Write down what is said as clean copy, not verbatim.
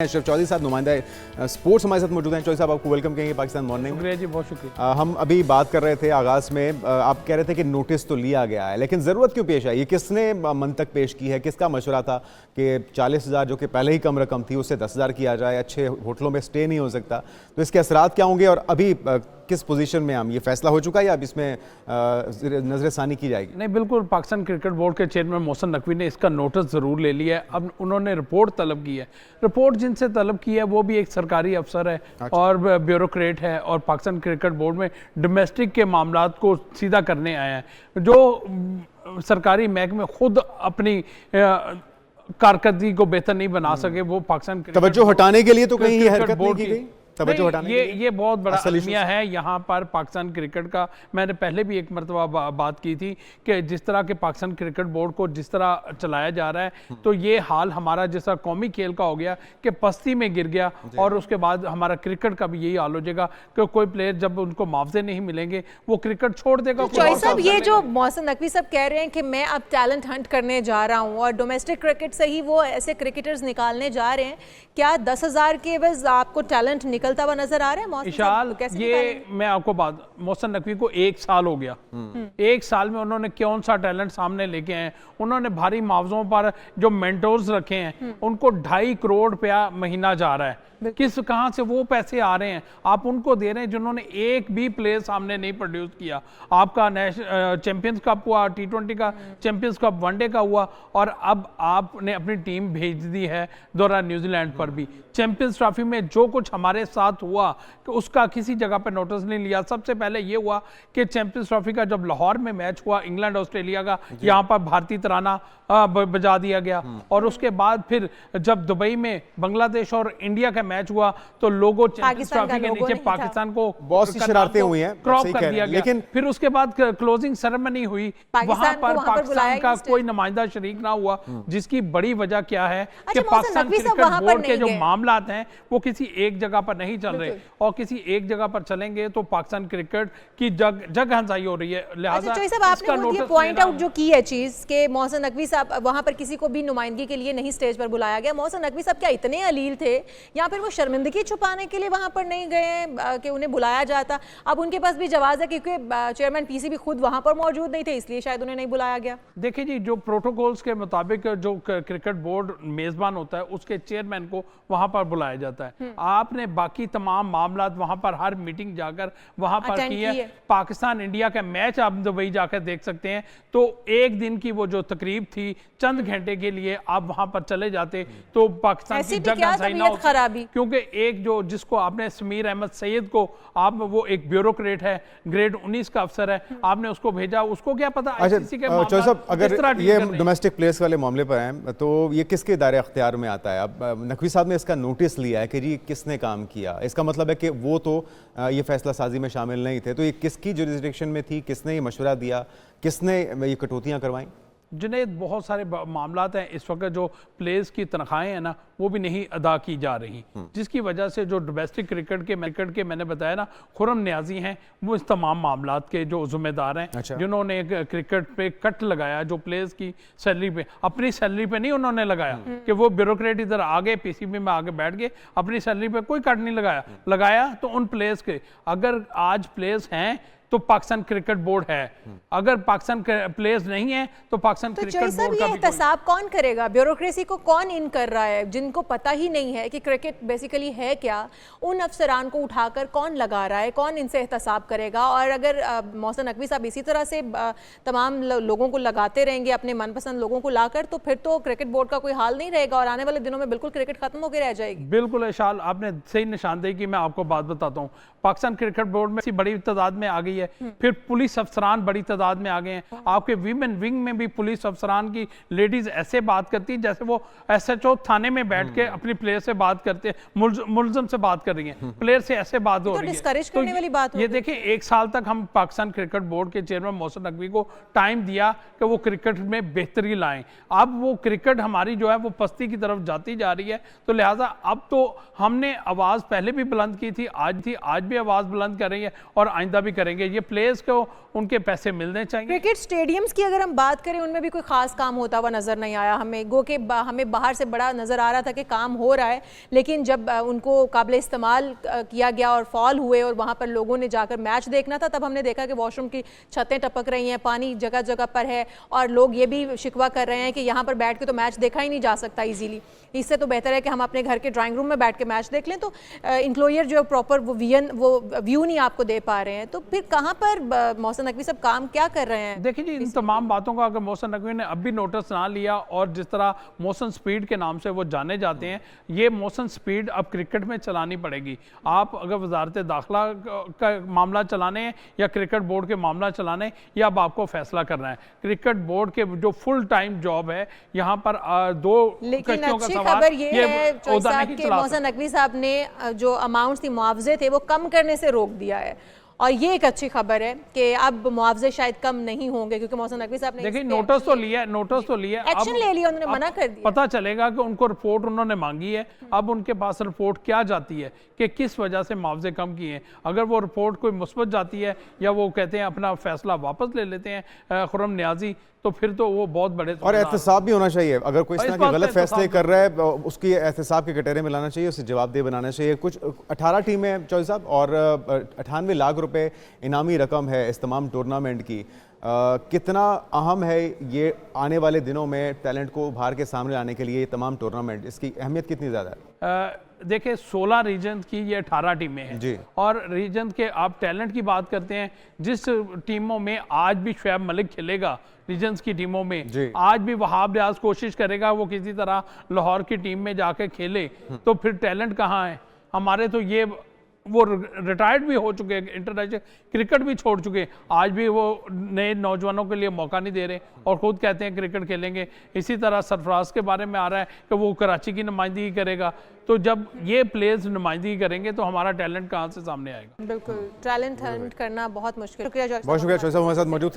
अशरफ चौधरी साहब नुमाइंदा स्पोर्ट्स हमारे साथ मौजूद हैं। चौधरी साहब आपको वेलकम कहेंगे पाकिस्तान मॉर्निंग में। जी बहुत शुक्रिया। हम अभी बात कर रहे थे आगाज़ में, आप कह रहे थे कि नोटिस तो लिया गया है, लेकिन ज़रूरत क्यों पेश आई? ये किसने मंतक पेश की है? किसका मशवरा था कि 40,000 जो कि पहले ही कम रकम थी उससे 10,000 किया जाए, अच्छे होटलों में स्टे नहीं हो सकता, तो इसके असरात क्या होंगे और अभी किस पोजीशन में हम, ये फैसला हो चुका है या अब इसमें नजरसानी की जाएगी? नहीं, बिल्कुल पाकिस्तान क्रिकेट बोर्ड के चेयरमैन मोहसिन नकवी ने इसका नोटिस ज़रूर ले लिया है। अब उन्होंने रिपोर्ट तलब की है। रिपोर्ट जिनसे तलब की है वो भी एक सरकारी अफसर है और ब्यूरोक्रेट है और पाकिस्तान क्रिकेट बोर्ड में डोमेस्टिक के मामलात को सीधा करने आया है। जो सरकारी महकमे खुद अपनी कारकर्दगी को बेहतर नहीं बना सके, वो पाकिस्तान तवज्जो हटाने के लिए तो कहीं ये हरकत नहीं की गई। ये बहुत बड़ा अलमिया है यहाँ पर पाकिस्तान क्रिकेट का। मैंने पहले भी एक मरतबा बात की थी कि जिस तरह के पाकिस्तान क्रिकेट बोर्ड को जिस तरह चलाया जा रहा है, तो ये हाल हमारा जैसा कौमी खेल का हो गया कि पस्ती में गिर गया और उसके बाद हमारा क्रिकेट का भी यही हाल हो जाएगा कि कोई प्लेयर जब उनको मुआवजे नहीं मिलेंगे वो क्रिकेट छोड़ देगा। साहब, ये जो मोहसिन नकवी साहब कह रहे हैं कि मैं अब टैलेंट हंट करने जा रहा हूँ और डोमेस्टिक क्रिकेट से ही वो ऐसे क्रिकेटर्स निकालने जा रहे हैं, क्या 10,000 के बस आपको टैलेंट निकलता हुआ नजर आ रहा है? इशाल, ये मैं आपको बात, मोहसिन नकवी को 1 साल हो गया। 1 साल में उन्होंने कौन सा टैलेंट सामने लेके आए? उन्होंने भारी मुआवजों पर जो मेंटोर्स रखे हैं उनको 2.5 करोड़ रुपया महीना जा रहा है। कहाँ से वो पैसे आ रहे हैं? आप उनको दे रहे हैं जिन्होंने एक भी प्लेयर सामने नहीं प्रोड्यूस किया। आपका चैंपियंस कप हुआ, T20 का चैंपियंस कप, वनडे का हुआ, और अब आपने अपनी टीम भेज दी है दौरा न्यूजीलैंड पर भी। चैंपियंस ट्रॉफी में जो कुछ हमारे साथ हुआ कि उसका किसी जगह पर नोटिस नहीं लिया। सबसे पहले ये हुआ कि चैंपियंस ट्रॉफी का जब लाहौर में मैच हुआ इंग्लैंड ऑस्ट्रेलिया का, यहाँ पर भारतीय तराना बजा दिया गया, और उसके बाद फिर जब दुबई में बांग्लादेश और इंडिया का मैच हुआ तो लोगो चैंपियंस ट्रॉफी के नीचे पाकिस्तान को बहुत सी शरारतें हुई हैं, क्रॉप कर दिया गया। लेकिन फिर उसके बाद क्लोजिंग सेरेमनी हुई, वहां पर पाकिस्तान का कोई नुमाइंदा शरीक ना हुआ, जिसकी बड़ी वजह क्या है कि पाकिस्तान क्रिकेट बोर्ड के जो मामलात हैं वो किसी एक जगह पर नहीं चल रहे, और किसी एक जगह पर चलेंगे तो पाकिस्तान क्रिकेट की जग हंसाई हो रही है। लिहाजा आपने पॉइंट आउट जो की है चीज के मोहसिन नकवी साहब वहां पर किसी को भी नुमाइंदगी के लिए नहीं स्टेज पर बुलाया गया। मोहसिन नकवी साहब क्या इतने अलील थे या फिर वो शर्मिंदगी छुपाने के लिए वहां पर नहीं गए कि उन्हें बुलाया जाता? अब उनके पास भी जवाब है क्योंकि चेयरमैन पीसीबी खुद वहां पर मौजूद नहीं थे, इसलिए शायद उन्हें नहीं बुलाया गया। देखिए जी, जो प्रोटोकॉल्स के मुताबिक जो क्रिकेट बोर्ड मेजबान होता है उसके चेयरमैन को वहां पर बुलाया जाता है। आपने बाकी तमाम मामलात वहां पर हर मीटिंग जाकर वहां पर की है। पाकिस्तान इंडिया का मैच आप दुबई जाकर देख सकते हैं, तो एक दिन की वो जो तकरीब थी, चंद घंटे के लिए आप वहां पर चले जाते तो पाकिस्तान की जग हंसाई ना होती। क्योंकि एक जो जिसको आपने समीर अहमद सैयद को, आप वो एक ब्यूरोक्रेट है, ग्रेड 19 का अफसर है, आपने उसको भेजा, उसको क्या पता आईसीसी के मामला साहब, अगर ये डोमेस्टिक प्लेयर्स वाले मामले पर हैं तो ये किसके दायरे अख्तियार में आता है? अब नकवी साहब ने इसका नोटिस लिया है कि जी किसने काम किया, इसका मतलब है कि वो तो ये फैसला साजी में शामिल नहीं थे, तो ये किसकी जुरिसडिक्शन में थी? किसने ये मशवरा दिया? किसने ये कटौतियां करवाई? जुनैद, बहुत सारे मामलात हैं इस वक्त। जो प्लेयर्स की तनख्वाहें हैं ना वो भी नहीं अदा की जा रही, जिसकी वजह से जो डोमेस्टिक क्रिकेट के मैंने बताया ना, खुरम न्याजी हैं, वो इस तमाम मामलात के जो जिम्मेदार हैं। जिन्होंने क्रिकेट पे कट लगाया, जो प्लेयर्स की सैलरी पे, अपनी सैलरी पे नहीं उन्होंने लगाया कि वो ब्यूरोक्रेट इधर आगे पीसीबी में आगे बैठ गए, अपनी सैलरी पे कोई कट नहीं लगाया तो उन प्लेयर्स के, अगर आज प्लेयर्स हैं तो पाकिस्तान क्रिकेट बोर्ड है, अगर पाकिस्तान प्लेयर्स नहीं है तो पाकिस्तान क्रिकेट बोर्ड का एहतसाब कौन करेगा? ब्यूरोक्रेसी को कौन इन कर रहा है? जिनको पता ही नहीं है कि क्रिकेट बेसिकली है क्या, उन अफसरान को उठाकर कौन लगा रहा है? कौन इनसे एहतसाब करेगा? और अगर मोहसिन नकवी साहब इसी तरह से तमाम लोगों को लगाते रहेंगे, अपने मनपसंद लोगों को लाकर, तो फिर तो क्रिकेट बोर्ड का कोई हाल नहीं रहेगा और आने वाले दिनों में बिल्कुल क्रिकेट खत्म होकर रह जाएगी। बिल्कुल इशाल, आपने सही निशानदेही की। मैं आपको बात बताता हूँ, पाकिस्तान क्रिकेट बोर्ड में बड़ी तादाद में आ गई है, फिर पुलिस अफसरान बड़ी तादाद में आ गए हैं। आपके वीमेन विंग में भी पुलिस अफसरान की लेडीज ऐसे बात करती हैं जैसे वो एसएचओ थाने में बैठ के अपनी प्लेयर से बात करते हैं, मुलजम से बात कर रही हैं, प्लेयर से ऐसे बात हो रही है। तो वाली बात ये देखिए, 1 साल तक हम पाकिस्तान क्रिकेट बोर्ड के चेयरमैन मोहसिन नकवी को टाइम दिया कि वो क्रिकेट में बेहतरी लाएं। अब वो क्रिकेट हमारी जो है वो पस्ती की तरफ जाती जा रही है, तो लिहाजा अब तो हमने आवाज पहले भी बुलंद की थी, आज भी आवाज बुलंद कर रही है और आइंदा भी करेंगे। ये प्लेयर्स को उनके पैसे मिलने चाहिए। क्रिकेट स्टेडियम्स की अगर हम बात करें, उनमें भी कोई खास काम होता हुआ नजर नहीं आया हमें। गो के हमें बाहर से बड़ा नजर आ रहा था कि काम हो रहा है, लेकिन जब उनको काबिल इस्तेमाल किया गया और फॉल हुए और वहाँ पर लोगों ने जाकर मैच देखना था, तब हमने देखा कि वॉशरूम की छतें टपक रही हैं, पानी जगह जगह पर है, और लोग ये भी शिकवा कर रहे हैं कि यहाँ पर बैठ के तो मैच देखा ही नहीं जा सकता इजीली। इससे तो बेहतर है कि हम अपने घर के ड्राइंग रूम में बैठ के मैच देख लें। तो इंक्लोयर जो प्रॉपर वो व्यू नहीं आपको दे पा रहे हैं, तो फिर कहाँ पर मोहसिन नकवी सब काम क्या कर रहे हैं? देखिए जी, इन तमाम बातों का अगर मोहसिन नकवी ने अब भी नोटिस ना लिया, और जिस तरह मोहसिन स्पीड के नाम से वो जाने जाते हैं, ये मोहसिन स्पीड अब क्रिकेट में चलानी पड़ेगी। आप अगर वजारत दाखिला का मामला चलाने हैं या क्रिकेट बोर्ड के मामला चलाने, या अब आपको फैसला करना है। क्रिकेट बोर्ड के जो फुल टाइम जॉब है, यहाँ पर दो लेकिन कश्तियों का अच्छी सवाल, खबर ये है ओहदा नहीं कि चला मोहसिन नकवी साहब ने जो अमाउंट्स थी, मुआवजे थे, वो कम करने से रोक दिया है, और ये एक अच्छी खबर है कि अब मुआवजे शायद कम नहीं होंगे, क्योंकि मोहसिन नकवी साहब ने देखिए नोटिस तो लिया, एक्शन ले लिया, उन्होंने मना कर दिया। पता चलेगा कि उनको रिपोर्ट उन्होंने मांगी है, अब उनके पास रिपोर्ट क्या जाती है कि किस वजह से मुआवजे कम किए हैं। अगर वो रिपोर्ट कोई मुस्बत जाती है, या वो कहते हैं अपना फैसला वापस ले लेते हैं खुर्रम नियाजी, तो फिर तो वो बहुत बड़े और एहतसाब भी होना चाहिए। अगर कोई इस तरह के गलत फैसले कर रहा है, उसकी एहतसाब के कटहरे में लाना चाहिए, उसे जवाबदेह बनाना चाहिए। कुछ 18 टीमें हैं चौधरी साहब, और 98 लाख रुपए इनामी रकम है इस तमाम टूर्नामेंट की। कितना अहम है ये आने वाले दिनों में टैलेंट को उभार के सामने लाने के लिए, ये तमाम टूर्नामेंट, इसकी अहमियत कितनी ज़्यादा है? देखिए 16 रीजन की ये 18 टीमें हैं जी। और रीजन के आप टैलेंट की बात करते हैं, जिस टीमों में आज भी शुएब मलिक खेलेगा, रीजन्स की टीमों में आज भी वहाब रियाज कोशिश करेगा वो किसी तरह लाहौर की टीम में जाके खेले, तो फिर टैलेंट कहाँ है हमारे? तो ये वो रिटायर्ड भी हो चुके हैं, इंटरनेशनल क्रिकेट भी छोड़ चुके हैं, आज भी वो नए नौजवानों के लिए मौका नहीं दे रहे और खुद कहते हैं क्रिकेट खेलेंगे। इसी तरह सरफराज के बारे में आ रहा है कि वो कराची की नुमाइंदगी करेगा, तो जब ये प्लेयर्स नुमाइंदगी करेंगे तो हमारा टैलेंट कहाँ से सामने आएगा? बिल्कुल, टैलेंट हंट करना बहुत मुश्किल। बहुत शुक्रिया चौधरी साहब, हमारे साथ मौजूद थे।